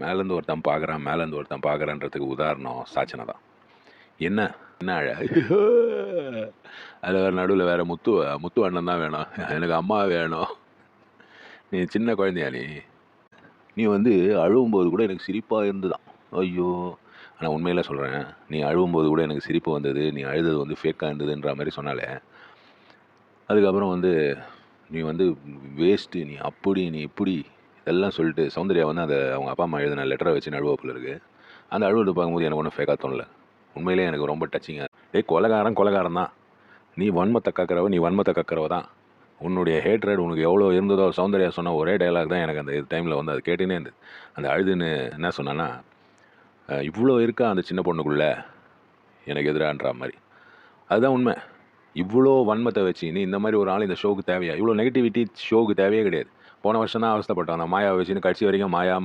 மேலேருந்து ஒருத்தன் பார்க்குறான் மேலேருந்து ஒருத்தன் பார்க்குறான்றதுக்கு உதாரணம் சாச்சனை தான். என்ன என்ன அழ அதில் வேறு நடுவில் வேறு முத்து அண்ணன் தான் வேணும், எனக்கு அம்மா வேணும். நீ சின்ன குழந்தையா நீ வந்து அழுவும்போது கூட எனக்கு சிரிப்பாக இருந்துதான். ஐயோ, ஆனால் உண்மையில சொல்கிறேன், நீ அழுவும்போது கூட எனக்கு சிரிப்பு வந்தது, நீ அழுதது வந்து ஃபேக்காக இருந்ததுன்ற மாதிரி சொன்னாலே, அதுக்கப்புறம் வந்து நீ வந்து வேஸ்ட்டு, நீ அப்படி நீ இப்படி இதெல்லாம் சொல்லிட்டு சௌந்தர்யா வந்து அந்த அவங்க அப்பா அம்மா எழுதின லெட்டரை வச்சு நழுவப்பில் இருக்குது. அந்த அழுவத்தை பார்க்கும்போது எனக்கு ஒன்றும் ஃபேக்காக தோணல. உண்மையிலே எனக்கு ரொம்ப டச்சிங்காக. கொலகாரன் தான், நீ வன்மத்தை கக்கிறவ தான். உன்னுடைய ஹேட்ரட் உனக்கு எவ்வளோ இருந்ததோ சௌந்தர்யா சொன்ன ஒரே டைலாக் தான் எனக்கு அந்த டைமில் வந்து அது கேட்டுனே இருந்தது. அந்த அழுதுன்னு என்ன சொன்னான்னா, இவ்வளோ இருக்கா அந்த சின்ன பொண்ணுக்குள்ளே எனக்கு எதிரான்ற மாதிரி. அதுதான் உண்மை. இவ்வளோ வன்மத்தை வச்சு நீ இந்த மாதிரி ஒரு ஆள் இந்த ஷோவுக்கு தேவையா? இவ்வளோ நெகட்டிவிட்டி ஷோவுக்கு தேவையே கிடையாது. போன வருஷம் தான் அவஸ்தைப்பட்டோம், அந்த மாயாவை வச்சுன்னு கடைசி வரைக்கும் மாயா